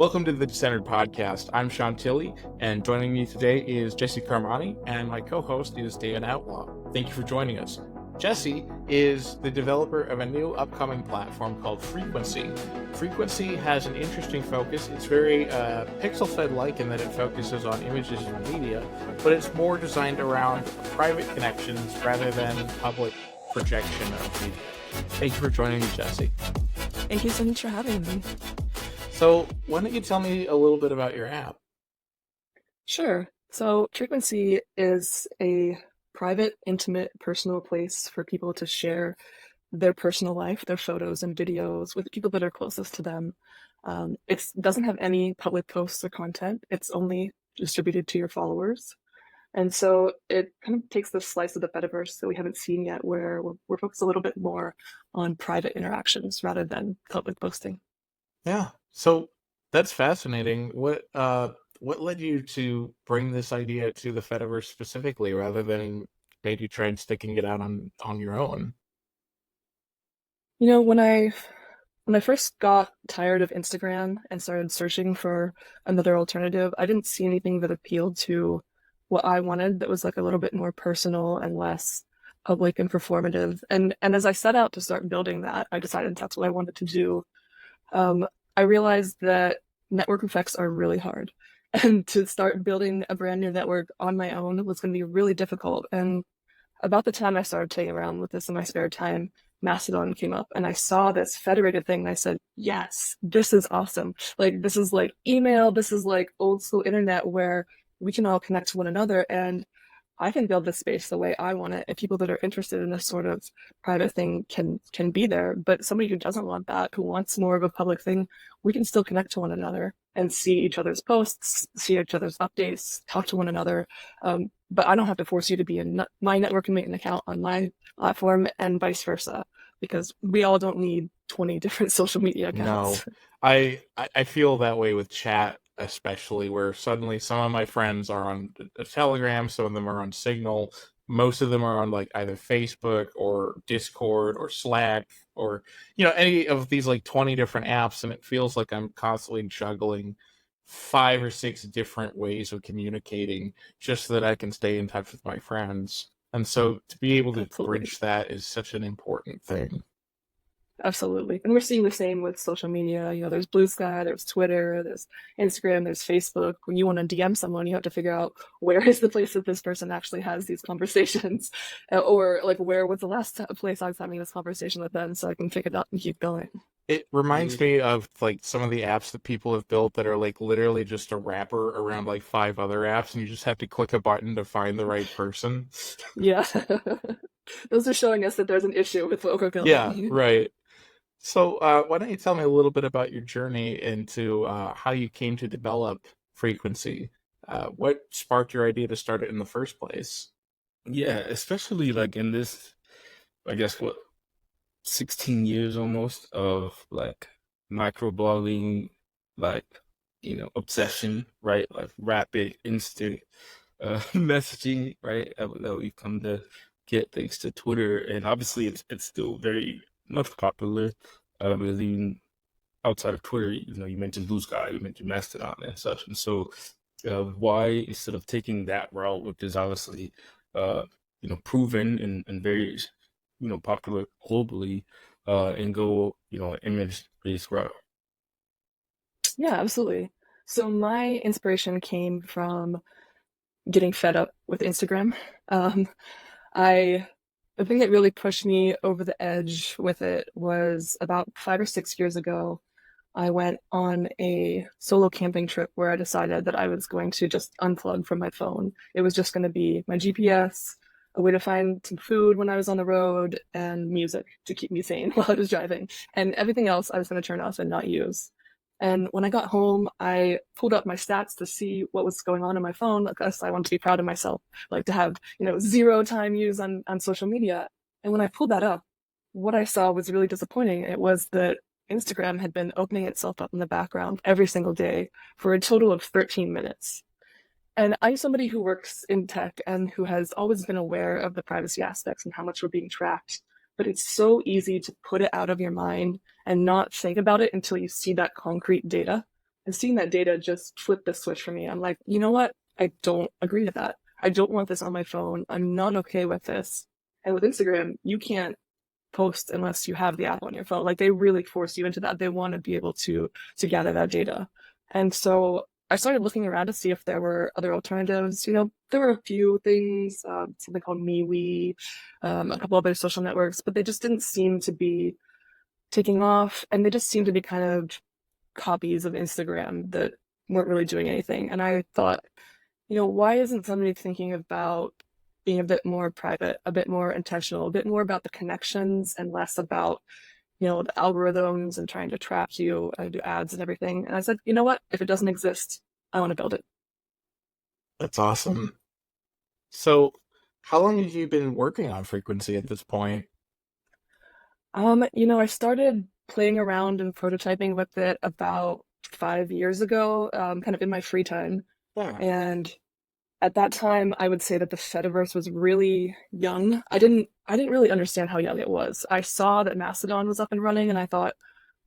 Welcome to the Centered Podcast. I'm Sean Tilley, and joining me today is Jesse Karmani, and my co-host is Dan Outlaw. Thank you for joining us. Jesse is the developer of a new upcoming platform called Frequency. Frequency has an interesting focus. It's very pixel-fed-like in that it focuses on images and media, but it's more designed around private connections rather than public projection of media. Thank you for joining me, Jesse. Thank you so much for having me. So why don't you tell me a little bit about your app? Sure. So Frequency is a private, intimate, personal place for people to share their personal life, their photos and videos with people that are closest to them. It doesn't have any public posts or content. It's only distributed to your followers. And so it kind of takes the slice of the metaverse that we haven't seen yet, where we're focused a little bit more on private interactions rather than public posting. Yeah. So that's fascinating. What led you to bring this idea to the Fediverse specifically rather than maybe trying sticking it out on your own? You know, when I first got tired of Instagram and started searching for another alternative, I didn't see anything that appealed to what I wanted that was like a little bit more personal and less public and performative. And as I set out to start building that, I decided that's what I wanted to do. I realized that network effects are really hard. And to start building a brand new network on my own was going to be really difficult. And about the time I started playing around with this in my spare time, Mastodon came up and I saw this federated thing and I said, yes, this is awesome. Like, this is like email, this is like old school internet where we can all connect to one another. And I can build this space the way I want it, and people that are interested in this sort of private thing can be there. But somebody who doesn't want that, who wants more of a public thing, we can still connect to one another and see each other's posts, see each other's updates, talk to one another. But I don't have to force you to be in my network and make an account on my platform, and vice versa, because we all don't need 20 different social media No. accounts. I feel that way with chat, especially where suddenly some of my friends are on a Telegram, some of them are on Signal, most of them are on like either Facebook or Discord or Slack or any of these like 20 different apps, and it feels like I'm constantly juggling 5 or 6 different ways of communicating just so that I can stay in touch with my friends. And so to be able to Absolutely. bridge that is such an important thing. Absolutely. And we're seeing the same with social media. You know, there's Blue Sky, there's Twitter, there's Instagram, there's Facebook. When you want to DM someone, you have to figure out where is the place that this person actually has these conversations, or like where was the last place I was having this conversation with them, so I can pick it up and keep going. It reminds me of like some of the apps that people have built that are like literally just a wrapper around like 5 other apps, and you just have to click a button to find the right person. Yeah. Those are showing us that there's an issue with what we're Yeah, building. right. So, why don't you tell me a little bit about your journey into how you came to develop Frequency? What sparked your idea to start it in the first place? Yeah, especially like in this, I guess what, 16 years almost of like microblogging, like, obsession, right? Like rapid, instant messaging, right? That we've come to get thanks to Twitter. And obviously it's still very much popular. But even outside of Twitter, you mentioned Blue Sky, you mentioned Mastodon and such. And so why instead of taking that route, which is obviously uh, proven and very popular globally, and go image-based route. Yeah, absolutely. So my inspiration came from getting fed up with Instagram. Um, I the thing that really pushed me over the edge with it was about 5 or 6 years ago. I went on a solo camping trip where I decided that I was going to just unplug from my phone. It was just going to be my GPS, a way to find some food when I was on the road, and music to keep me sane while I was driving. And everything else I was going to turn off and not use. And when I got home, I pulled up my stats to see what was going on my phone because I wanted to be proud of myself, like to have, 0 time use on social media. And when I pulled that up, what I saw was really disappointing. It was that Instagram had been opening itself up in the background every single day for a total of 13 minutes. And I'm somebody who works in tech and who has always been aware of the privacy aspects and how much we're being tracked. But it's so easy to put it out of your mind and not think about it until you see that concrete data. And seeing that data just flipped the switch for me. I'm like, you know what? I don't agree to that. I don't want this on my phone. I'm not okay with this. And with Instagram, you can't post unless you have the app on your phone. Like they really force you into that. They want to be able to gather that data. And so I started looking around to see if there were other alternatives. There were a few things, something called MeWe, a couple other social networks, but they just didn't seem to be taking off, and they just seemed to be kind of copies of Instagram that weren't really doing anything. And I thought, why isn't somebody thinking about being a bit more private, a bit more intentional, a bit more about the connections and less about, the algorithms and trying to track you and do ads and everything. And I said, you know what? If it doesn't exist, I want to build it. That's awesome. So, how long have you been working on frequency at this point? I started playing around and prototyping with it about 5 years ago, kind of in my free time. Yeah. And at that time, I would say that the Fediverse was really young. I didn't really understand how young it was. I saw that Mastodon was up and running, and I thought,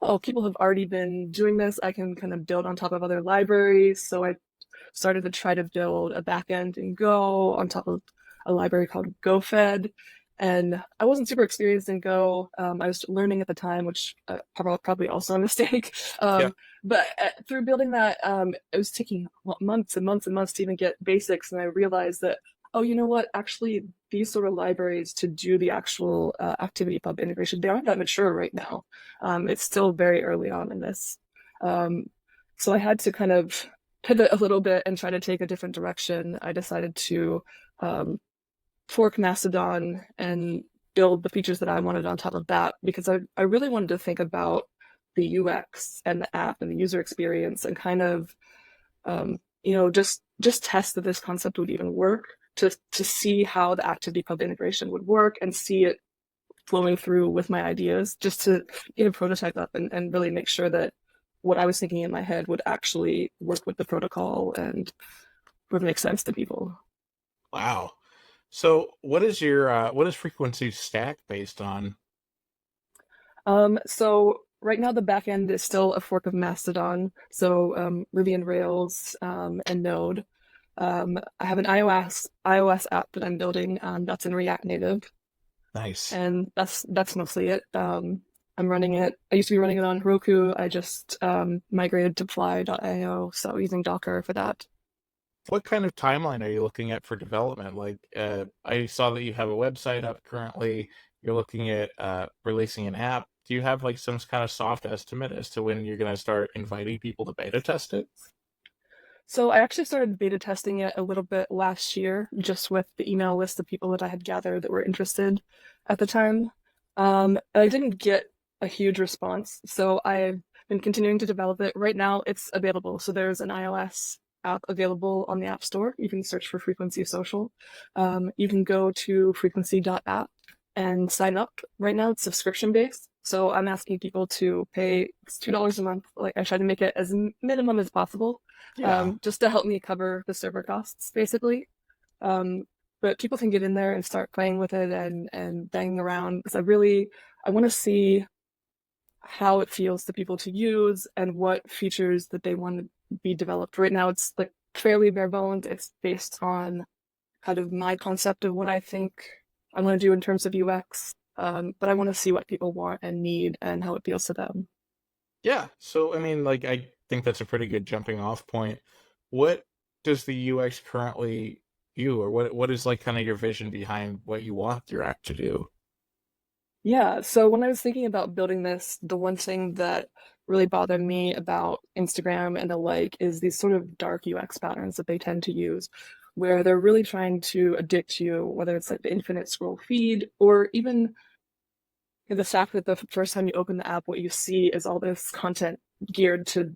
oh, people have already been doing this. I can kind of build on top of other libraries. So I started to try to build a backend in Go on top of a library called GoFed. And I wasn't super experienced in Go. I was learning at the time, which probably also a mistake. Yeah. But through building that, it was taking months and months and months to even get basics. And I realized that, oh, you know what? Actually, these sort of libraries to do the actual ActivityPub integration, they aren't that mature right now. It's still very early on in this. So I had to kind of pivot a little bit and try to take a different direction. I decided to fork Mastodon and build the features that I wanted on top of that, because I really wanted to think about the UX and the app and the user experience and kind of just test that this concept would even work, to see how the ActivityPub integration would work and see it flowing through with my ideas, just to prototype up and really make sure that what I was thinking in my head would actually work with the protocol and would make sense to people. Wow. So, what is frequency stack based on? So right now the backend is still a fork of Mastodon, so Ruby and Rails and Node. I have an iOS app that I'm building that's in React Native, Nice. and that's mostly it. I'm running it. I used to be running it on Heroku. I just migrated to Fly.io, so using Docker for that. What kind of timeline are you looking at for development? Like, I saw that you have a website up currently. You're looking at releasing an app. Do you have like some kind of soft estimate as to when you're going to start inviting people to beta test it? So I actually started beta testing it a little bit last year, just with the email list of people that I had gathered that were interested at the time. I didn't get a huge response, so I've been continuing to develop it. Right now, it's available. So there's an iOS app available on the App Store. You can search for Frequency Social. You can go to frequency.app and sign up. Right now, it's subscription based. So I'm asking people to pay $2 a month. Like I try to make it as minimum as possible, Yeah. just to help me cover the server costs, basically. But people can get in there and start playing with it and banging around, because I want to see how it feels to people to use and what features that they want to be developed. Right now, it's like fairly bare bones. It's based on kind of my concept of what I think I want to do in terms of UX. But I want to see what people want and need and how it feels to them. Yeah. So, I mean, like, I think that's a pretty good jumping off point. What does the UX currently do, or what is like kind of your vision behind what you want your app to do? Yeah, so when I was thinking about building this, the one thing that really bothered me about Instagram and the like is these sort of dark UX patterns that they tend to use, where they're really trying to addict you, whether it's like the infinite scroll feed or even the fact that the first time you open the app, what you see is all this content geared to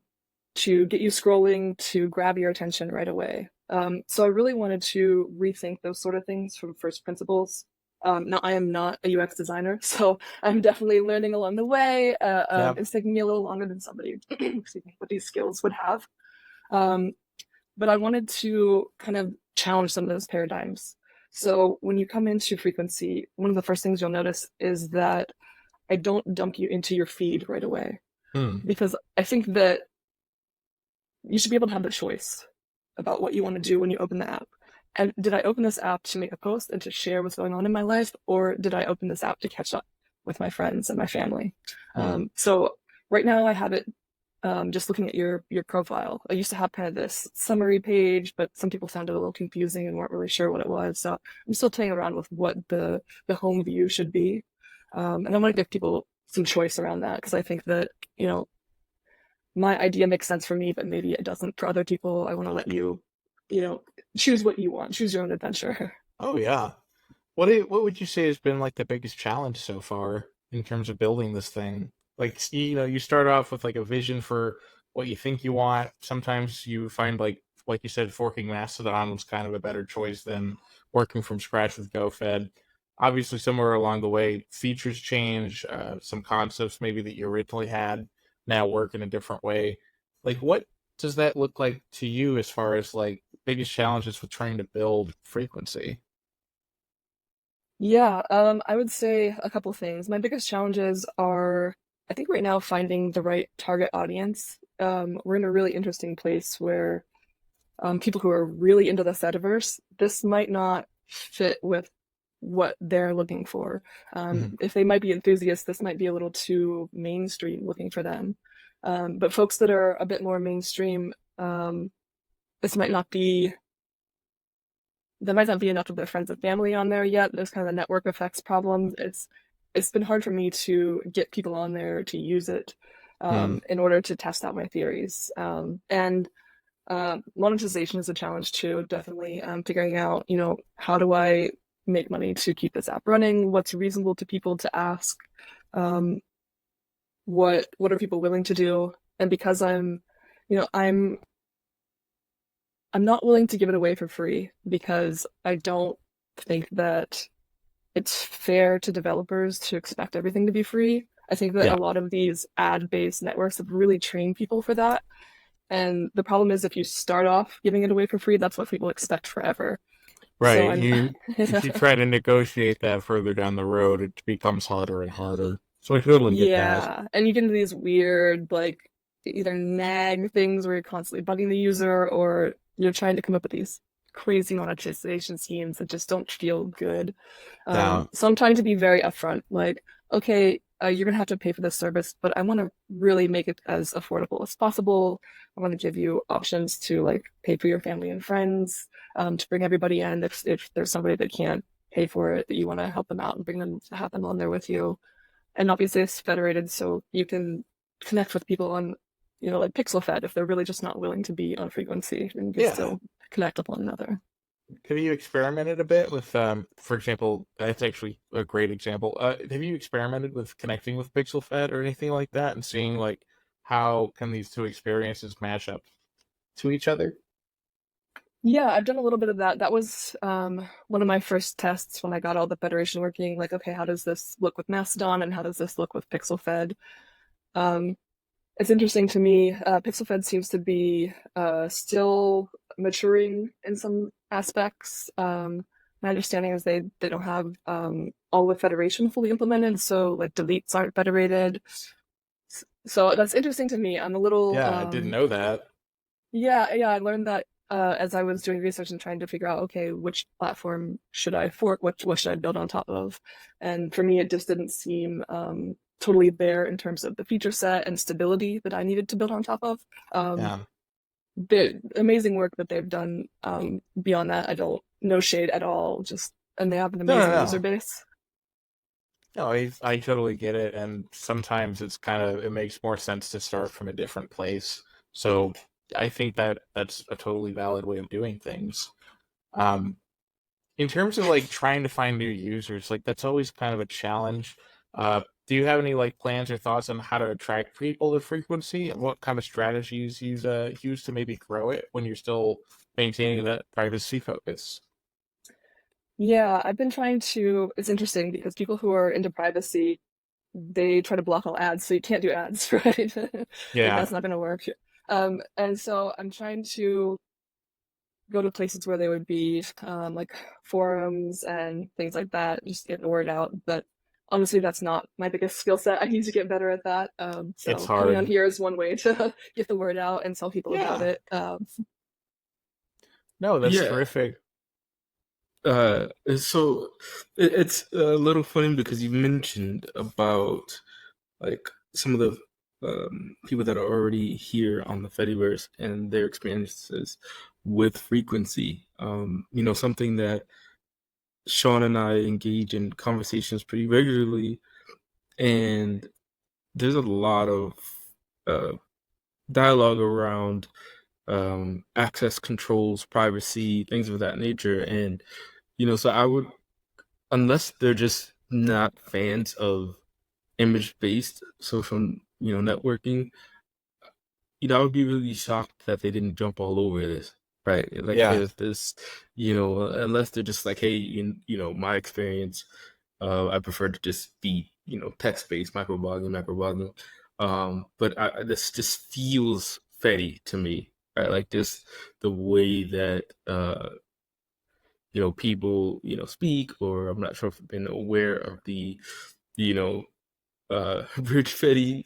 get you scrolling, to grab your attention right away. So I really wanted to rethink those sort of things from first principles. Now, I am not a UX designer, so I'm definitely learning along the way. Yeah. It's taking me a little longer than somebody excuse me, with these skills would have. Um, but I wanted to kind of challenge some of those paradigms. So when you come into frequency, one of the first things you'll notice is that I don't dump you into your feed right away, Hmm. because I think that you should be able to have the choice about what you want to do when you open the app. And did I open this app to make a post and to share what's going on in my life, or did I open this app to catch up with my friends and my family? So right now I have it just looking at your profile. I used to have kind of this summary page, but some people found it a little confusing and weren't really sure what it was. So I'm still playing around with what the home view should be. And I want to give people some choice around that because I think that, my idea makes sense for me, but maybe it doesn't for other people. I want to let you, choose what you want, choose your own adventure. Oh yeah. What would you say has been like the biggest challenge so far in terms of building this thing? Like you start off with like a vision for what you think you want. Sometimes you find like you said, forking Mastodon was kind of a better choice than working from scratch with GoFed. Obviously, somewhere along the way, features change. Some concepts maybe that you originally had now work in a different way. Like, what does that look like to you as far as like biggest challenges with trying to build frequency? Yeah, I would say a couple things. My biggest challenges are, I think right now, finding the right target audience. We're in a really interesting place where people who are really into the Fediverse, this might not fit with what they're looking for. Mhm. If they might be enthusiasts, this might be a little too mainstream looking for them. But folks that are a bit more mainstream, this might not be there might not be enough of their friends and family on there yet. There's kind of the network effects problem. It's been hard for me to get people on there to use it Hmm. in order to test out my theories. And monetization is a challenge too, definitely. Figuring out, how do I make money to keep this app running? What's reasonable to people to ask? Um, what are people willing to do? And because you know, I'm not willing to give it away for free because I don't think that it's fair to developers to expect everything to be free. I think that a Yeah. lot of these ad-based networks have really trained people for that. And the problem is if you start off giving it away for free, that's what people expect forever. So Right. I'm You if you try to negotiate that further down the road, it becomes harder and harder. So I totally get that. yeah, and you get into these weird like either nag things where you're constantly bugging the user or you're trying to come up with these crazy monetization schemes that just don't feel good. Yeah. So I'm trying to be very upfront, like, okay, you're gonna have to pay for this service, but I want to really make it as affordable as possible. I want to give you options to like pay for your family and friends, to bring everybody in. If there's somebody that can't pay for it, that you want to help them out and bring them to have them on there with you. And obviously it's federated, so you can connect with people on, like pixel fed if they're really just not willing to be on frequency, and you can Yeah. still connect with one another. Have you experimented a bit with, for example, that's actually a great example. Have you experimented with connecting with PixelFed or anything like that and seeing like how can these two experiences match up to each other? Yeah, I've done a little bit of that. That was one of my first tests when I got all the federation working. Like, okay, how does this look with Mastodon, and how does this look with PixelFed? Um, it's interesting to me. PixelFed seems to be still maturing in some aspects. My understanding is they don't have all the federation fully implemented, so like deletes aren't federated. So that's interesting to me. I'm a little Yeah, I didn't know that. yeah, I learned that as I was doing research and trying to figure out, okay, which platform should I fork, what should I build on top of? And for me, it just didn't seem totally there in terms of the feature set and stability that I needed to build on top of. Um, Yeah. the amazing work that they've done beyond that, I don't no shade at all, just and they have an No, no, amazing user no. base. No, I totally get it. And sometimes it makes more sense to start from a different place. So I think that that's a totally valid way of doing things. Um, in terms of like trying to find new users, like that's always kind of a challenge. Do you have any like plans or thoughts on how to attract people to frequency and what kind of strategies you use to maybe grow it when you're still maintaining that privacy focus? Yeah, I've been trying to. It's interesting because people who are into privacy, they try to block all ads, so you can't do ads, right? Like Yeah. that's not going to work. And so I'm trying to go to places where they would be like forums and things like that, just get the word out. But honestly, that's not my biggest skill set. I need to get better at that. It's So coming on hard. here is one way to get the word out and tell people about Yeah. it. No, that's Yeah. terrific. So it's a little funny because you mentioned about like some of the people that are already here on the Fediverse and their experiences with frequency. Something that Sean and I engage in conversations pretty regularly, and there's a lot of uh, dialogue around access controls, privacy, things of that nature. And, so I would, unless they're just not fans of image-based social, networking, I would be really shocked that they didn't jump all over this, right? Like Yeah. if this, unless they're just like, hey, my experience, I prefer to just be, text-based, microblogging. But this just feels fetty to me, right? Like just the way that, people, speak, or I'm not sure if I've been aware of the, you know, Bridge Fetty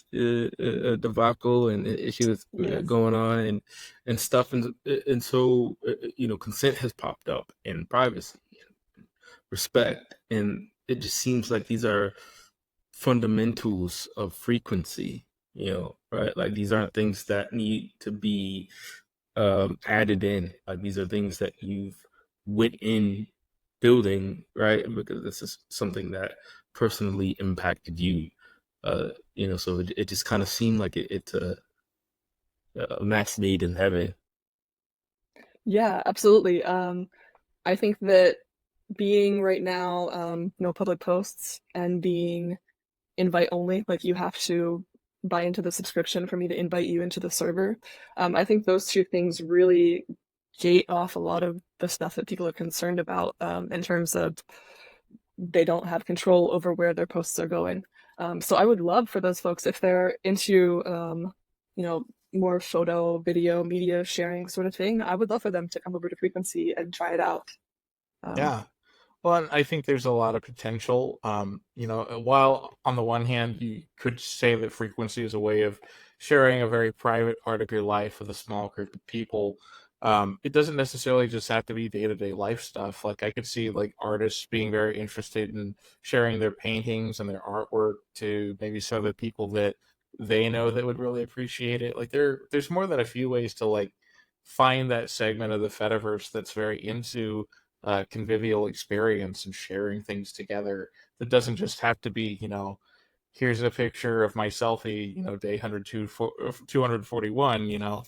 debacle and issues Yes. going on and stuff, and so consent has popped up, and privacy, respect, and it just seems like these are fundamentals of frequency, right? Like these aren't things that need to be added in. Like these are things that you've went in building, right? Because this is something that personally impacted you. So it just kind of seemed like it's a match made in heaven. Yeah, absolutely. I think that being right now, no public posts and being invite only, like you have to buy into the subscription for me to invite you into the server. I think those two things really gate off a lot of the stuff that people are concerned about, in terms of they don't have control over where their posts are going. So I would love for those folks, if they're into, you know, more photo, video, media sharing sort of thing, I would love for them to come over to Frequency and try it out. Um, Yeah. Well, and I think there's a lot of potential. While on the one hand, you could say that frequency is a way of sharing a very private part of your life with a small group of people. It doesn't necessarily just have to be day-to-day life stuff. Like I could see like artists being very interested in sharing their paintings and their artwork to maybe some of the people that they know that would really appreciate it. Like there's more than a few ways to like find that segment of the Fediverse that's very into convivial experience and sharing things together that doesn't just have to be, here's a picture of my selfie, day 241,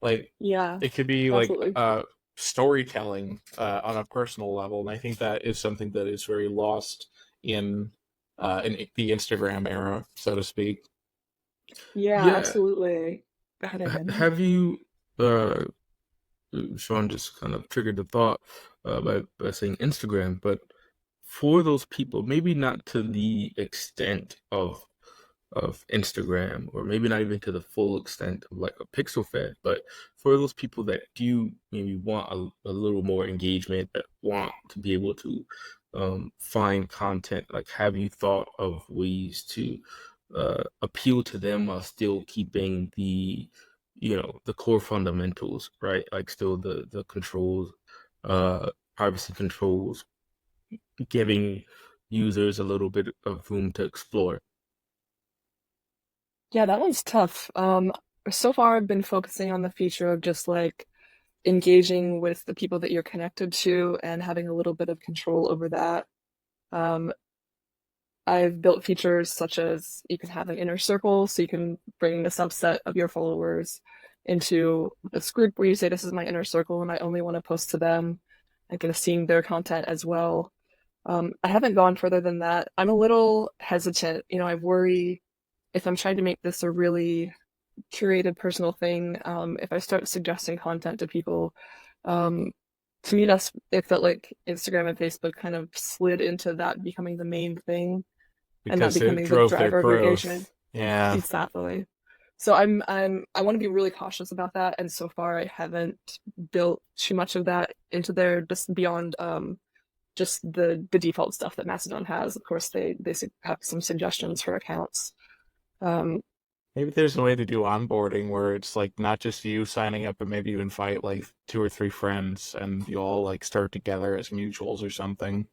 like yeah, it could be like absolutely. storytelling on a personal level. And I think that is something that is very lost in the Instagram era, so to speak. Yeah, Yeah. absolutely. Go ahead, Evan. Have you, uh, Sean just kind of triggered the thought by saying Instagram, but for those people, maybe not to the extent of Instagram, or maybe not even to the full extent of like a pixel fed, but for those people that do maybe want a little more engagement, that want to be able to find content, like have you thought of ways to appeal to them while still keeping the core fundamentals, right? Like still the controls, uh, privacy controls, giving users a little bit of room to explore. Yeah, that one's tough. So far I've been focusing on the feature of just like engaging with the people that you're connected to and having a little bit of control over that. Um, I've built features such as you can have an inner circle, so you can bring a subset of your followers into this group where you say, this is my inner circle and I only want to post to them. I can see their content as well. I haven't gone further than that. I'm a little hesitant. I worry if I'm trying to make this a really curated personal thing, if I start suggesting content to people, um, to me it felt like Instagram and Facebook kind of slid into that becoming the main thing and that Because it becoming the drove their driver of your engagement. growth. Yeah. Exactly. So I want to be really cautious about that, and so far I haven't built too much of that into there, just beyond just the default stuff that Mastodon has. Of course, they have some suggestions for accounts. Um, Maybe there's a way to do onboarding where it's like not just you signing up, but maybe you invite like two or three friends and you all like start together as mutuals or something.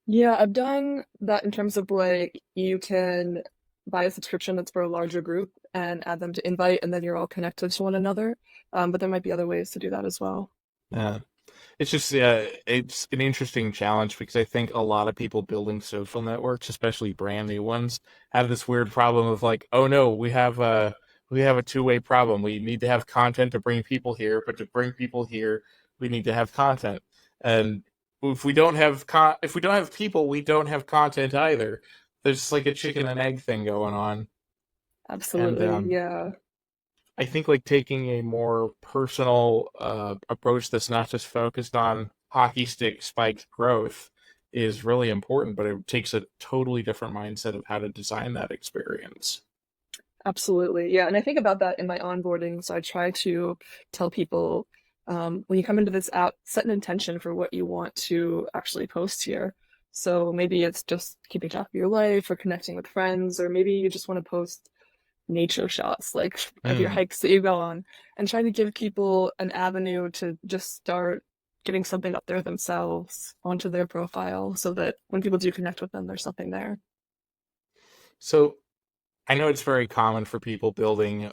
yeah, I've done that in terms of like you can buy a subscription that's for a larger group and add them to invite, and then you're all connected to one another. But there might be other ways to do that as well. Yeah. It's just it's an interesting challenge because I think a lot of people building social networks, especially brand new ones, have this weird problem of like, oh no, we have a two-way problem. We need to have content to bring people here, but to bring people here, we need to have content. And if we don't have people, we don't have content either. There's like a chicken and egg thing going on. And Absolutely, yeah. I think like taking a more personal approach that's not just focused on hockey stick spiked growth is really important, but it takes a totally different mindset of how to design that experience. Absolutely. Yeah. And I think about that in my onboarding. So I try to tell people when you come into this app, set an intention for what you want to actually post here. So maybe it's just keeping track of your life or connecting with friends, or maybe you just want to post nature shots like of your Mm. hikes that you go on, and trying to give people an avenue to just start getting something up there themselves onto their profile so that when people do connect with them, there's something there. So I know it's very common for people building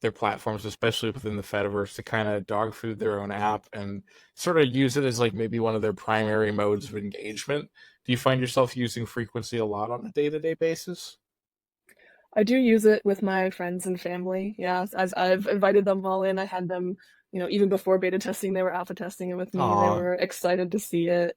their platforms, especially within the Fediverse, to kind of dog food their own app and sort of use it as like maybe one of their primary modes of engagement. Do you find yourself using frequency a lot on a day-to-day basis? I do use it with my friends and family. Yeah, as I've invited them all in, I had them, even before beta testing, they were alpha testing it with me. They Aw. were excited to see it.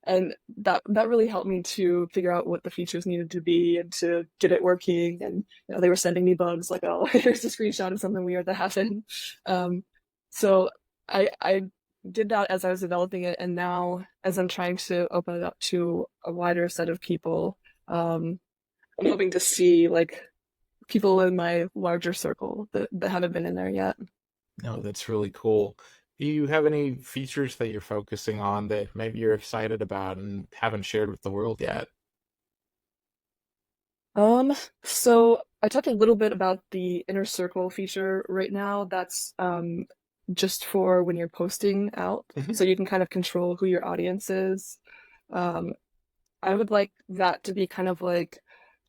And that really helped me to figure out what the features needed to be and to get it working. And they were sending me bugs like, oh, here's a screenshot of something weird that happened. Um, so I did that as I was developing it, and now as I'm trying to open it up to a wider set of people, I'm hoping to see like people in my larger circle that haven't been in there yet. No, that's really cool. Do you have any features that you're focusing on that maybe you're excited about and haven't shared with the world yet? Um, so I talked a little bit about the inner circle feature right now. That's just for when you're posting out, Mhm. so you can kind of control who your audience is. Um, I would like that to be kind of like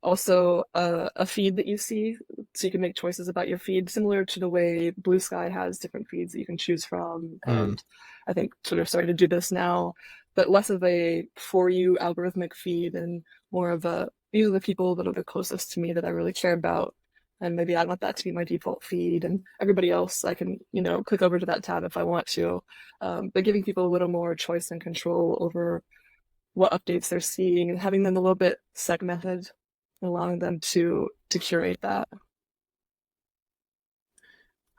also a feed that you see, so you can make choices about your feed, similar to the way Blue Sky has different feeds that you can choose from. Mm. And I think Twitter started to do this now, but less of a for you algorithmic feed and more of a these are the people that are the closest to me that I really care about. And maybe I want that to be my default feed, and everybody else I can, click over to that tab if I want to. But giving people a little more choice and control over what updates they're seeing and having them a little bit segmented, allowing them to curate that.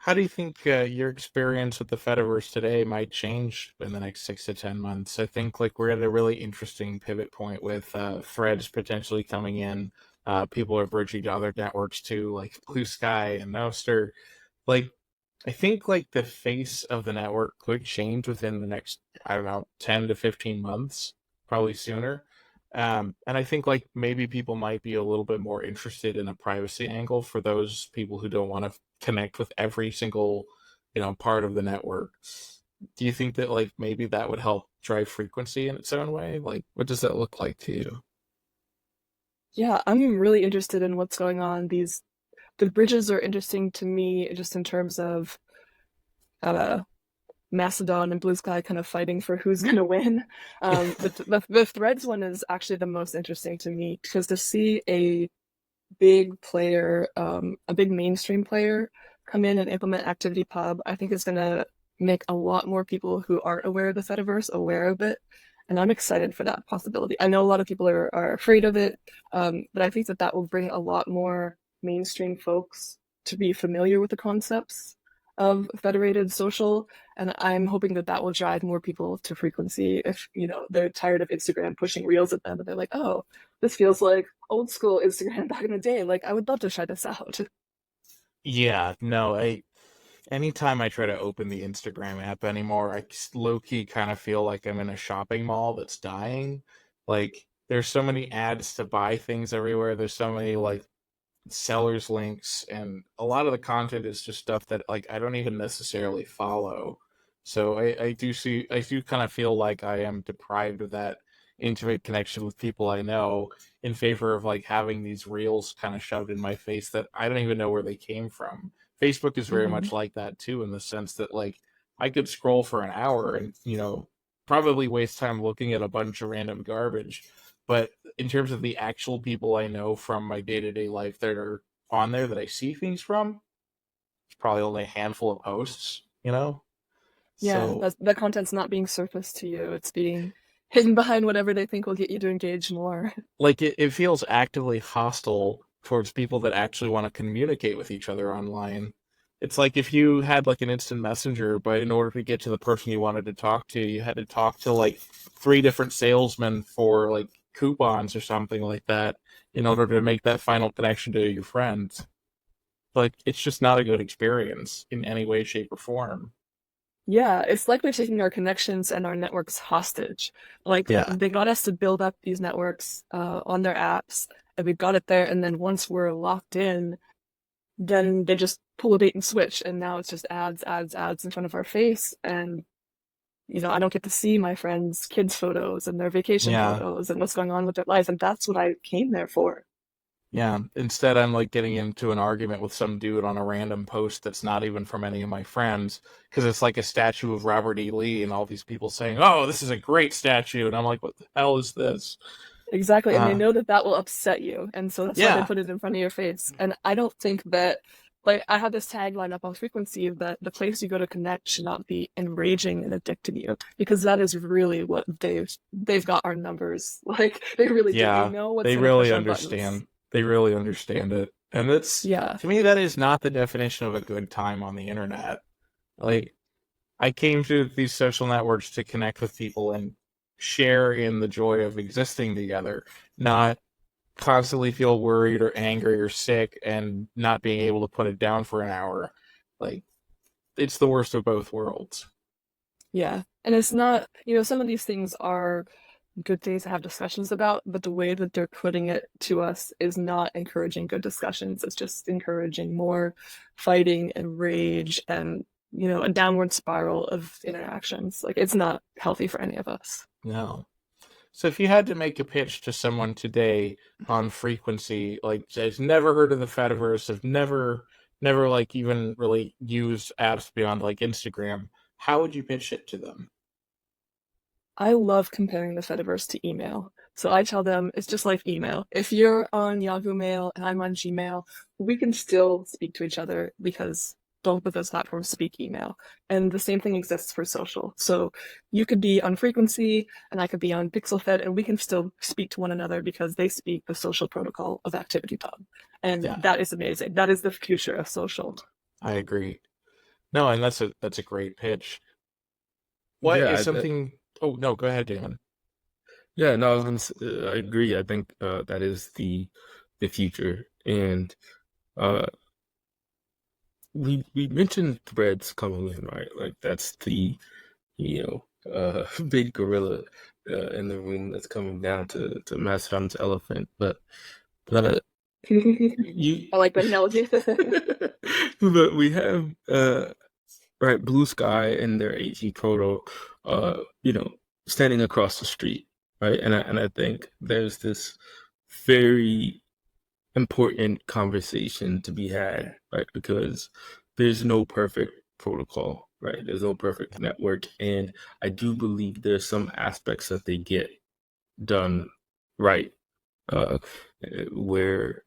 How do you think your experience with the Fediverse today might change in the next 6 to 10 months? I think like we're at a really interesting pivot point with threads potentially coming in. People are bridging to other networks too, like Blue Sky and Nostr. Like I think like the face of the network could change within the next, I don't know, 10 to 15 months, probably sooner. And I think like maybe people might be a little bit more interested in a privacy angle for those people who don't want to connect with every single, part of the network. Do you think that like maybe that would help drive frequency in its own way? Like, what does that look like to you? Yeah, I'm really interested in what's going on. The bridges are interesting to me just in terms of uh Mastodon and Blue Sky kind of fighting for who's going to win. The Threads one is actually the most interesting to me because to see a big player, a big mainstream player come in and implement ActivityPub, I think is going to make a lot more people who aren't aware of the Fediverse aware of it. And I'm excited for that possibility. I know a lot of people are afraid of it, but I think that will bring a lot more mainstream folks to be familiar with the concepts of federated social. And I'm hoping that will drive more people to frequency if, they're tired of Instagram pushing reels at them and they're like, oh, this feels like old school Instagram back in the day. Like, I would love to try this out. Yeah, no, Anytime I try to open the Instagram app anymore, I low key kind of feel like I'm in a shopping mall that's dying. Like, there's so many ads to buy things everywhere. There's so many like sellers links, and a lot of the content is just stuff that like I don't even necessarily follow. So I do kind of feel like I am deprived of that intimate connection with people I know in favor of like having these reels kind of shoved in my face that I don't even know where they came from. Facebook is very Hmm. much like that too, in the sense that like I could scroll for an hour and, probably waste time looking at a bunch of random garbage. But in terms of the actual people I know from my day to day life that are on there that I see things from, it's probably only a handful of posts. Yeah, So that content's not being surfaced to you. It's being hidden behind whatever they think will get you to engage more. like it feels actively hostile towards people that actually want to communicate with each other online. It's like if you had like an instant messenger, but in order to get to the person you wanted to talk to, you had to talk to like three different salesmen for like coupons or something like that in order to make that final connection to your friends. Like it's just not a good experience in any way, shape, or form. Yeah, it's like we're taking our connections and our networks hostage. Like Yeah. they got us to build up these networks on their apps, and we've got it there. And then once we're locked in, then they just pull a bait and switch, and now it's just ads, ads, ads in front of our face. And I don't get to see my friends' kids' photos and their vacation Yeah. photos and what's going on with their lives. And that's what I came there for. Yeah. Instead, I'm like getting into an argument with some dude on a random post that's not even from any of my friends because it's like a statue of Robert E. Lee and all these people saying, "Oh, this is a great statue," and I'm like, "What the hell is this?" Exactly. And they Uh, know that that will upset you. And so that's why they yeah. put it in front of your face. And I don't think that, like, I have this tagline up on frequency that the place you go to connect should not be enraging and addicting you, because that is really what they've got our numbers. Like, they really do. They Yeah. know what's They going to really push our buttons. understand. They really understand it, and it's Yeah. to me that is not the definition of a good time on the internet. Like I came to these social networks to connect with people and share in the joy of existing together, not constantly feel worried or angry or sick and not being able to put it down for an hour. Like, it's the worst of both worlds. Yeah. And it's not, some of these things are good things to have discussions about, but the way that they're putting it to us is not encouraging good discussions. It's just encouraging more fighting and rage and, a downward spiral of interactions. Like it's not healthy for any of us. No. So if you had to make a pitch to someone today on frequency, like has never heard of the Fediverse, have never like even really used apps beyond like Instagram, how would you pitch it to them? I love comparing the Fediverse to email. So I tell them it's just like email. If you're on Yahoo Mail and I'm on Gmail, we can still speak to each other because both of those platforms speak email. And the same thing exists for social. So you could be on Frequency and I could be on PixelFed and we can still speak to one another because they speak the social protocol of ActivityPub. And Yeah, that is amazing. That is the future of social. I agree. No, and that's a great pitch. What Yeah, is something? Oh no, go ahead, Damon. yeah, no, I agree. I think that is the future, and uh, we mentioned threads coming in, right? Like that's the you big gorilla in the room that's coming down to Mastodon's elephant. But you, I like that analogy. but we have right Blue Sky and their AG Proto, you know, standing across the street, right? And I think there's this very important conversation to be had, right? Because there's no perfect protocol, right? There's no perfect network. And I do believe there's some aspects that they get done right, uh, where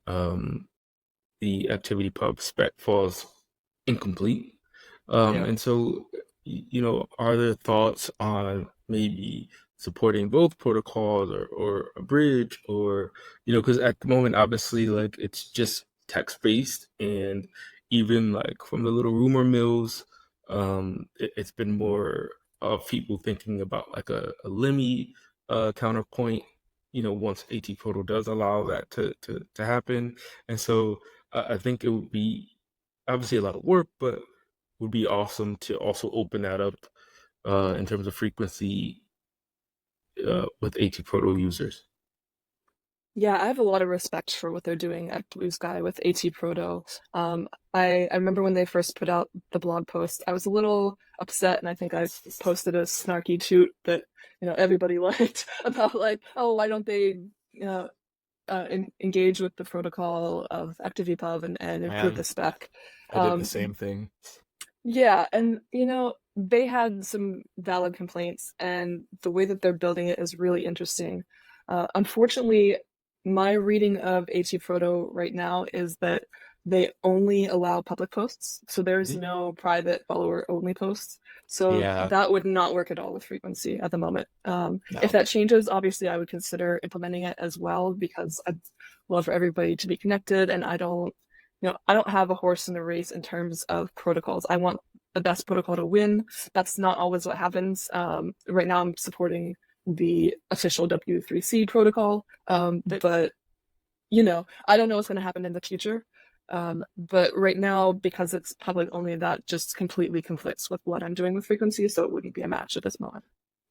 the activity pub spec falls incomplete. Yeah. And so, are there thoughts on maybe supporting both protocols or a bridge or, because at the moment, obviously, like it's just text based and even like from the little rumor mills, it's been more of people thinking about like a Lemmy counterpoint, once AT Proto does allow that to happen. And so I think it would be obviously a lot of work, but would be awesome to also open that up in terms of frequency with AT Proto users. Yeah, I have a lot of respect for what they're doing at Blue Sky with AT Proto. I remember when they first put out the blog post, I was a little upset, and I think I posted a snarky toot that everybody liked about like, oh, why don't they uh, engage with the protocol of ActivePub and improve Man, the spec. I did the Um, same thing. yeah, and they had some valid complaints, and the way that they're building it is really interesting. Unfortunately, my reading of AT Proto right now is that they only allow public posts, so there's no private follower only posts. So Yeah, that would not work at all with frequency at the moment. If no. that changes, obviously I would consider implementing it as well because I'd love for everybody to be connected, and I don't have a horse in the race in terms of protocols. I want the best protocol to win. That's not always what happens. Right now, I'm supporting the official W3C protocol, but I don't know what's going to happen in the future. But right now, because it's public only, that just completely conflicts with what I'm doing with frequency, so it wouldn't be a match at this moment.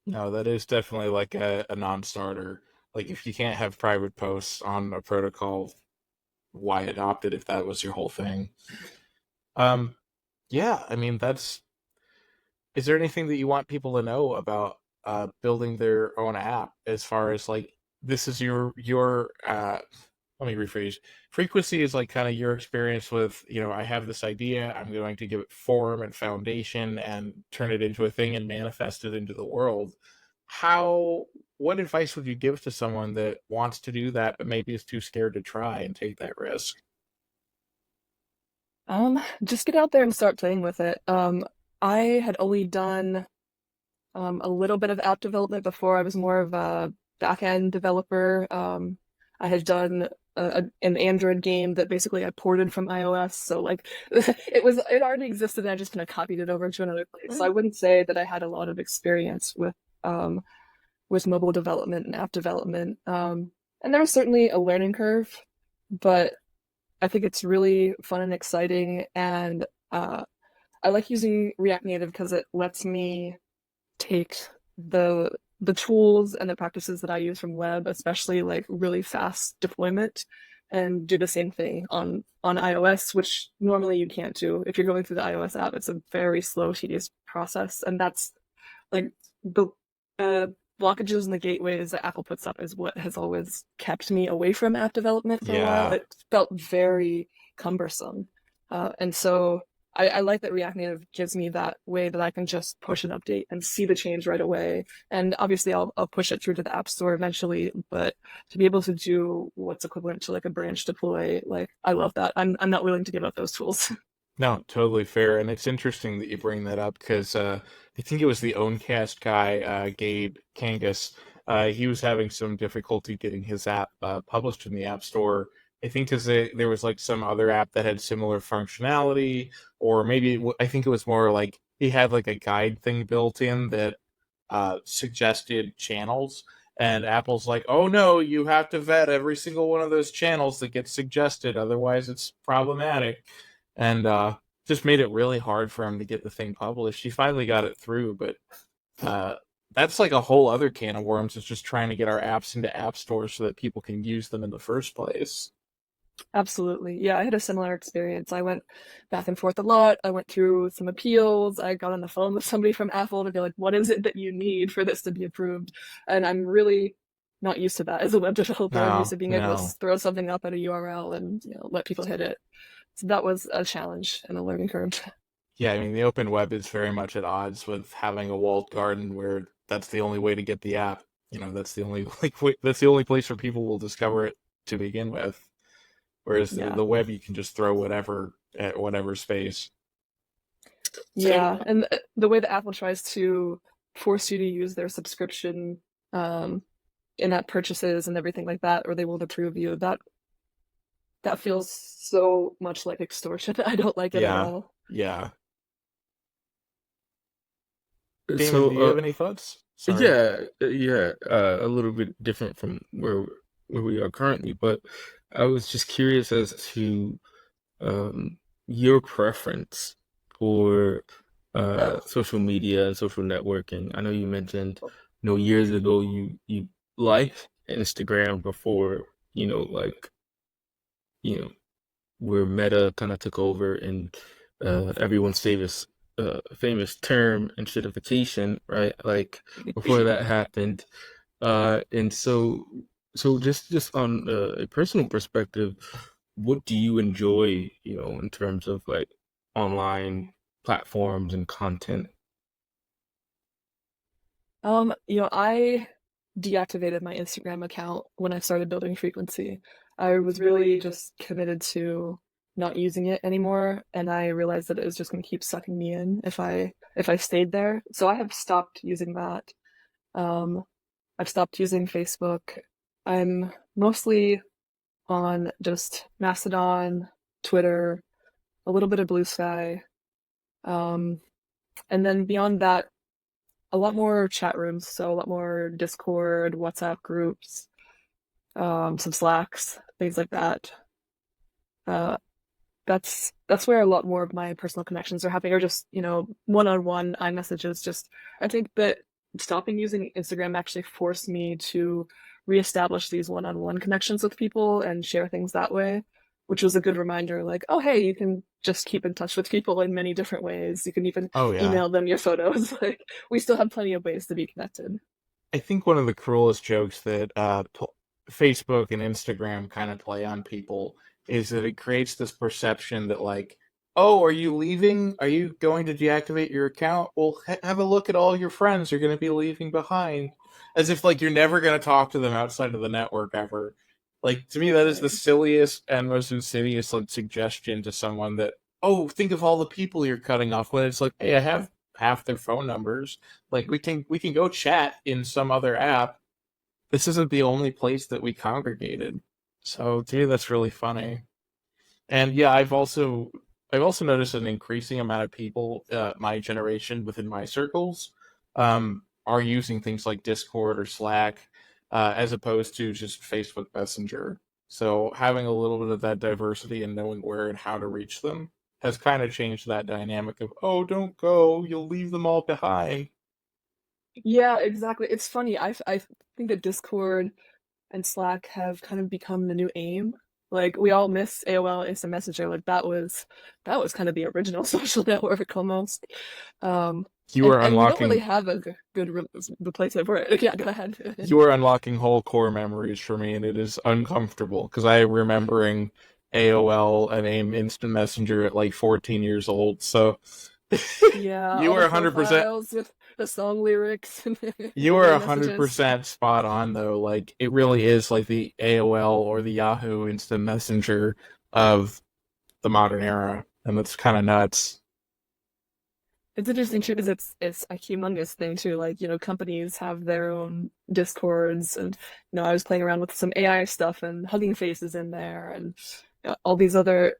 No, that is definitely like a non-starter. Like if you can't have private posts on a protocol, why adopt it if that was your whole thing? Um, yeah, I mean that's is there anything that you want people to know about building their own app as far as like this is your let me rephrase. Frequency is like kind of your experience with, I have this idea, I'm going to give it form and foundation and turn it into a thing and manifest it into the world. How what advice would you give to someone that wants to do that but maybe is too scared to try and take that risk? Just get out there and start playing with it. I had only done a little bit of app development before. I was more of a back-end developer. I had done an Android game that basically I ported from iOS. So like it already existed and I just kind of copied it over to another place. So I wouldn't say that I had a lot of experience with mobile development and app development. And there was certainly a learning curve, but I think it's really fun and exciting. And I like using React Native because it lets me take the tools and the practices that I use from web, especially like really fast deployment, and do the same thing on iOS, which normally you can't do. If you're going through the iOS app, it's a very slow, tedious process, and that's like the uh, blockages and the gateways that Apple puts up is what has always kept me away from app development for a while. Yeah. It felt very cumbersome, and so I like that React Native gives me that way that I can just push an update and see the change right away. And obviously, I'll push it through to the App Store eventually. But to be able to do what's equivalent to like a branch deploy, like I love that. I'm not willing to give up those tools. No, totally fair. And it's interesting that you bring that up because I think it was the Owncast guy, Gabe Kangas. He was having some difficulty getting his app published in the App Store. I think because there was like some other app that had similar functionality, or maybe I think it was more like he had like a guide thing built in that suggested channels. And Apple's like, oh no, you have to vet every single one of those channels that gets suggested, otherwise it's problematic. And just made it really hard for him to get the thing published. He finally got it through, but uh, that's like a whole other can of worms. It's just trying to get our apps into app stores so that people can use them in the first place. Absolutely. Yeah, I had a similar experience. I went back and forth a lot. I went through some appeals. I got on the phone with somebody from Apple to be like, what is it that you need for this to be approved? And I'm really not used to that as a web developer. I'm used No, to being able to no. throw something up at a URL and let people hit it. So that was a challenge and a learning curve. Yeah, I mean, the open web is very much at odds with having a walled garden where that's the only way to get the app. That's the only that's the only place where people will discover it to begin with. Whereas Yeah. the web, you can just throw whatever at whatever space. Yeah. And the way that Apple tries to force you to use their subscription in-app purchases and everything like that, or they won't approve you, that feels so much like extortion. I don't like it at Yeah, all. yeah. Damon, So, do you have any thoughts? Sorry. yeah, a little bit different from where we are currently, but I was just curious as to your preference for social media and social networking? I know you mentioned, years ago you liked Instagram before, like, you know, where Meta kind of took over and everyone's famous term identification, right? Like before that happened, and so just on a personal perspective, what do you enjoy, in terms of like online platforms and content? I deactivated my Instagram account when I started building frequency. I was really just committed to not using it anymore, and I realized that it was just going to keep sucking me in if I stayed there. So I have stopped using that. Um, I've stopped using Facebook. I'm mostly on just Mastodon, Twitter, a little bit of Blue Sky, um, and then beyond that, a lot more chat rooms, so a lot more Discord, WhatsApp groups, some Slacks, things like that. Uh, that's where a lot more of my personal connections are happening, or just, one-on-one iMessages. Just I think that stopping using Instagram actually forced me to reestablish these one-on-one connections with people and share things that way, which was a good reminder, like, oh hey, you can just keep in touch with people in many different ways. You can even Oh yeah. email them your photos. Like, we still have plenty of ways to be connected. I think one of the cruelest jokes that Facebook and Instagram kind of play on people is that it creates this perception that, like, oh, are you leaving? Are you going to deactivate your account? Well, have a look at all your friends you're going to be leaving behind, as if like you're never going to talk to them outside of the network ever. Like, to me, that is the Right. silliest and most insidious like suggestion to someone that, oh, think of all the people you're cutting off, when it's like, hey, I have half their phone numbers. Like, we can go chat in some other app. This isn't the only place that we congregated. So to me, that's really funny. And yeah, I've also noticed an increasing amount of people, my generation within my circles, are using things like Discord or Slack, as opposed to just Facebook Messenger. So having a little bit of that diversity and knowing where and how to reach them has kind of changed that dynamic of, oh, don't go, you'll leave them all behind. Yeah, exactly. It's funny. I think that Discord and Slack have kind of become the new AIM. Like, we all miss AOL Instant Messenger. Like, that was kind of the original social network almost. Um, You and are and we don't really unlocking have a good replacement for it. Yeah, go ahead. you are unlocking whole core memories for me, and it is uncomfortable because I am remembering AOL and AIM Instant Messenger at like 14 years old. So Yeah, you all are the 100%. profiles with the song lyrics and You are the a hundred messages. percent spot on though. Like, it really is like the AOL or the Yahoo Instant Messenger of the modern era, and that's kind of nuts. It's interesting too because it's a humongous thing too. Like, companies have their own discords, and I was playing around with some AI stuff and Hugging Face is in there, and all these other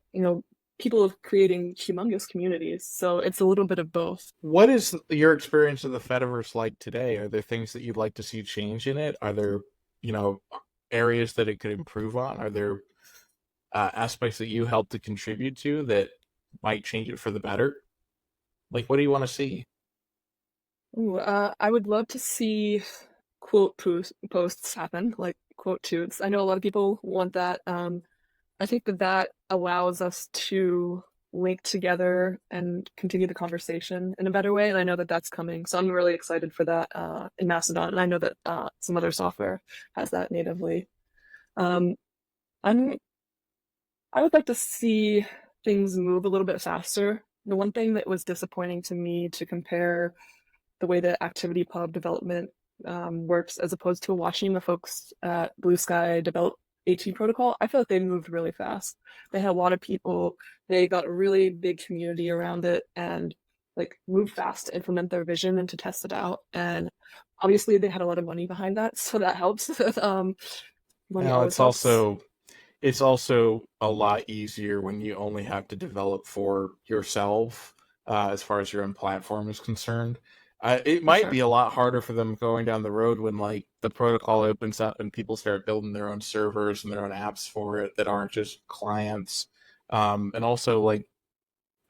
people creating humongous communities. So it's a little bit of both. What is your experience of the Fediverse like today? Are there things that you'd like to see change in it? Are there, you know, areas that it could improve on? Are there aspects that you help to contribute to that might change it for the better? Like, what do you want to see? Ooh, I would love to see quote posts happen, like quote toots. I know a lot of people want that. I think that that allows us to link together and continue the conversation in a better way, and I know that that's coming. So I'm really excited for that in Mastodon, and I know that some other software has that natively. Um, I'm I would like to see things move a little bit faster. The one thing that was disappointing to me, to compare the way that Activity Pub development works as opposed to watching the folks at Blue Sky develop AT protocol, I feel like they moved really fast. They had a lot of people, they got a really big community around it, and like moved fast to implement their vision and to test it out. And obviously they had a lot of money behind that, so that helps. Money Now, always helps. it's also a lot easier when you only have to develop for yourself, as far as your own platform is concerned. It For might sure. be a lot harder for them going down the road when like the protocol opens up and people start building their own servers and their own apps for it that aren't just clients. And also, like,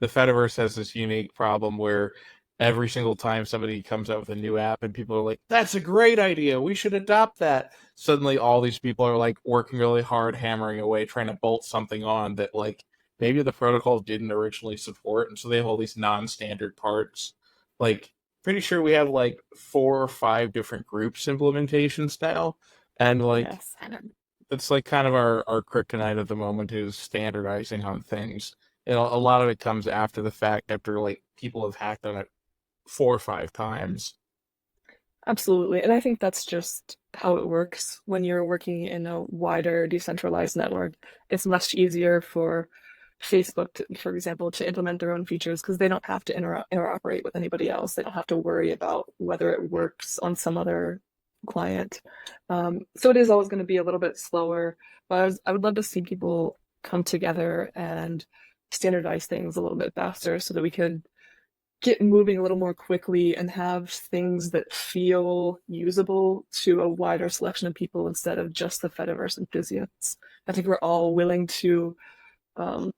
the Fediverse has this unique problem where every single time somebody comes out with a new app and people are like, that's a great idea, we should adopt that. Suddenly all these people are like working really hard, hammering away, trying to bolt something on that like maybe the protocol didn't originally support, and so they have all these non-standard parts. Like pretty sure we have like 4 or 5 different groups implementations now. And like Yes. it's like kind of our kryptonite at the moment is standardizing on things. And a lot of it comes after the fact, after like people have hacked on it 4 or 5 times. Absolutely. And I think that's just how it works when you're working in a wider decentralized network. It's much easier for Facebook, for example, to implement their own features because they don't have to interoperate with anybody else. They don't have to worry about whether it works on some other client. So it is always going to be a little bit slower, but I would love to see people come together and standardize things a little bit faster so that we could get moving a little more quickly and have things that feel usable to a wider selection of people instead of just the Fediverse enthusiasts. I think we're all willing to um,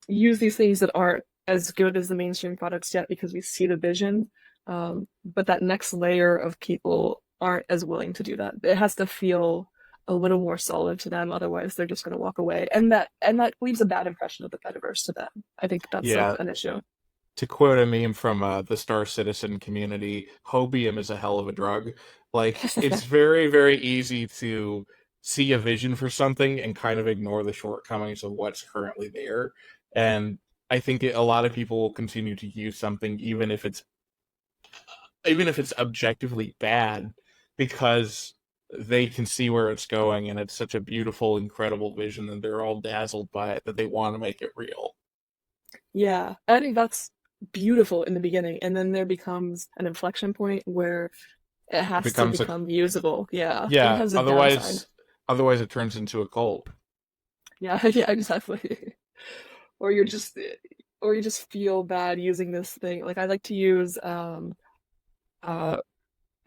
use these things that aren't as good as the mainstream products yet because we see the vision. But that next layer of people aren't as willing to do that. It has to feel a little more solid to them, otherwise they're just going to walk away, and that leaves a bad impression of the Fediverse to them. I think that's Yeah, an issue. to quote a meme from the Star Citizen community, hopium is a hell of a drug. Like, it's very, very easy to see a vision for something and kind of ignore the shortcomings of what's currently there. And I think a lot of people will continue to use something even if it's objectively bad, because they can see where it's going and it's such a beautiful, incredible vision and they're all dazzled by it that they want to make it real. Yeah, I think that's beautiful in the beginning, and then there becomes an inflection point where it It has to becomes a become usable. Yeah, it Yeah, becomes a downside. otherwise it turns into a cult. Yeah, yeah, exactly. Or you're just, or you just feel bad using this thing. Like I like to use, uh, I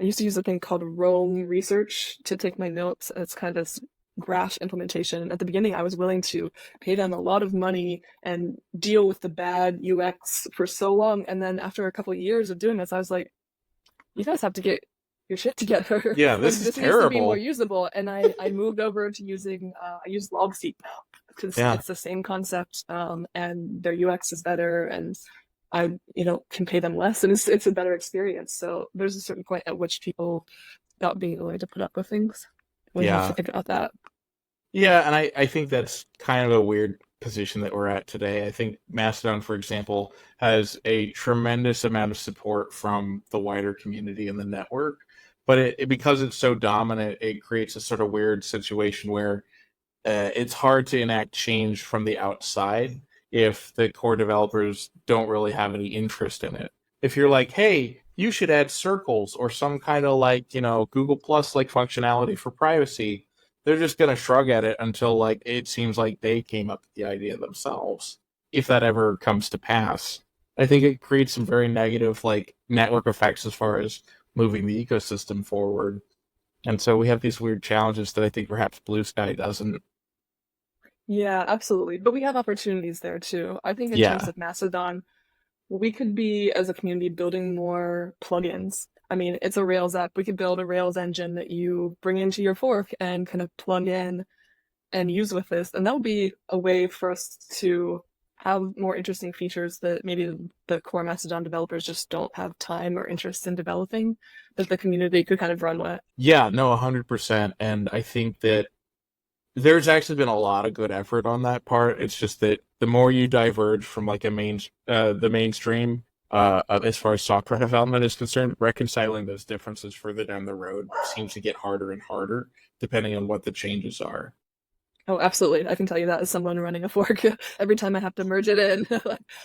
used to use a thing called Roam Research to take my notes. It's kind of this graph implementation. And at the beginning, I was willing to pay them a lot of money and deal with the bad UX for so long. And then after a couple of years of doing this, I was like, you guys have to get your shit together. Yeah, Like this is this needs to be more terrible. usable. And I moved over to using I use Logseek now because Yeah. it's the same concept, and their UX is better, and I can pay them less, and it's a better experience. So there's a certain point at which people stop being willing to put up with things. We have to Yeah. think about that. Yeah, and I think that's kind of a weird position that we're at today. I think Mastodon, for example, has a tremendous amount of support from the wider community and the network, but because it's so dominant, it creates a sort of weird situation where it's hard to enact change from the outside if the core developers don't really have any interest in it. If you're like, hey, you should add circles or some kind of like, Google Plus like functionality for privacy, they're just gonna shrug at it until like it seems like they came up with the idea themselves. If that ever comes to pass, I think it creates some very negative like network effects as far as moving the ecosystem forward. And so we have these weird challenges that I think perhaps Blue Sky doesn't. Yeah, absolutely. But we have opportunities there too. I think in terms Yeah. of Mastodon, we could be, as a community, building more plugins. I mean, it's a Rails app. We could build a Rails engine that you bring into your fork and kind of plug in and use with this. And that would be a way for us to have more interesting features that maybe the core Mastodon developers just don't have time or interest in developing, that the community could kind of run with. Yeah, no, 100%. And I think that there's actually been a lot of good effort on that part. It's just that the more you diverge from like the mainstream, as far as software development is concerned, reconciling those differences further down the road seems to get harder and harder, depending on what the changes are. Oh, absolutely. I can tell you that as someone running a fork. Every time I have to merge it in,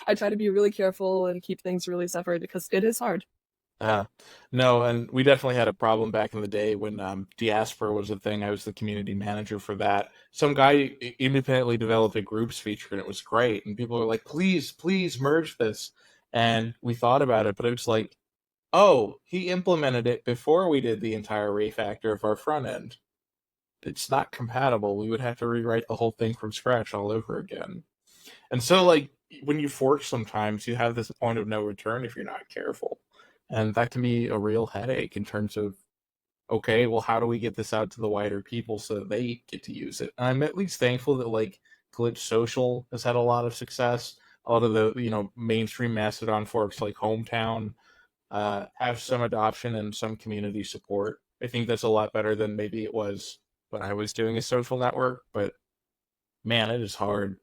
I try to be really careful and keep things really separate because it is hard. Uh, no, and we definitely had a problem back in the day when Diaspora was a thing. I was the community manager for that. Some guy independently developed a groups feature, and it was great. And people were like, "Please, please merge this." And we thought about it, but it was like, "Oh, he implemented it before we did the entire refactor of our front end. It's not compatible. We would have to rewrite the whole thing from scratch all over again." And so, like, when you fork, sometimes you have this point of no return if you're not careful, and that can be a real headache in terms of, okay, well, how do we get this out to the wider people so that they get to use it? And I'm at least thankful that like Glitch Social has had a lot of success. A lot of the mainstream Mastodon forks like Hometown have some adoption and some community support. I think that's a lot better than maybe it was when I was doing a social network, but man, it is hard.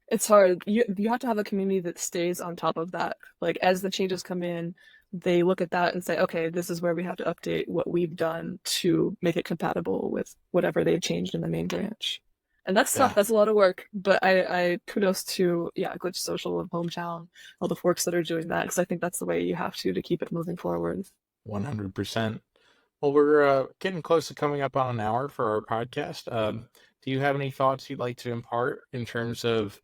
It's hard. You have to have a community that stays on top of that. Like as the changes come in, they look at that and say, okay, this is where we have to update what we've done to make it compatible with whatever they've changed in the main branch. And that's tough. Yeah, That's a lot of work. But I kudos to Glitch Social and Hometown, all the forks that are doing that, because I think that's the way you have to keep it moving forward. 100%. Well, we're getting close to coming up on an hour for our podcast. Do you have any thoughts you'd like to impart in terms of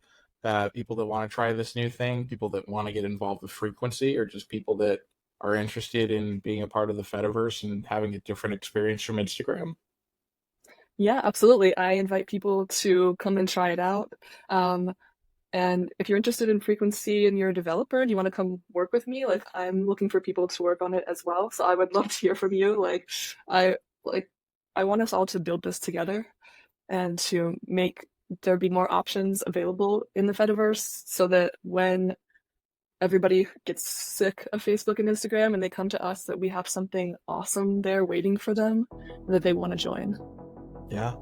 people that want to try this new thing, people that want to get involved with frequency, or just people that are interested in being a part of the Fediverse and having a different experience from Instagram? Yeah, absolutely. I invite people to come and try it out. And if you're interested in frequency and you're a developer and you want to come work with me, like I'm looking for people to work on it as well. So I would love to hear from you. I like I want us all to build this together and to make there be more options available in the Fediverse so that when everybody gets sick of Facebook and Instagram and they come to us, that we have something awesome there waiting for them that they want to join. Yeah.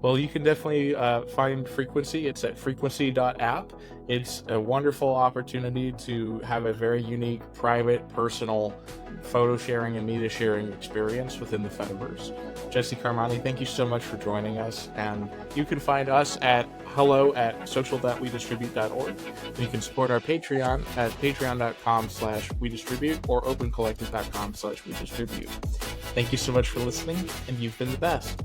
Well, you can definitely find Frequency. It's at frequency.app. It's a wonderful opportunity to have a very unique, private, personal photo sharing and media sharing experience within the Fediverse. Jesse Karmani, thank you so much for joining us. And you can find us at hello@social.wedistribute.org. You can support our Patreon at patreon.com/wedistribute or opencollective.com/wedistribute. Thank you so much for listening, and you've been the best.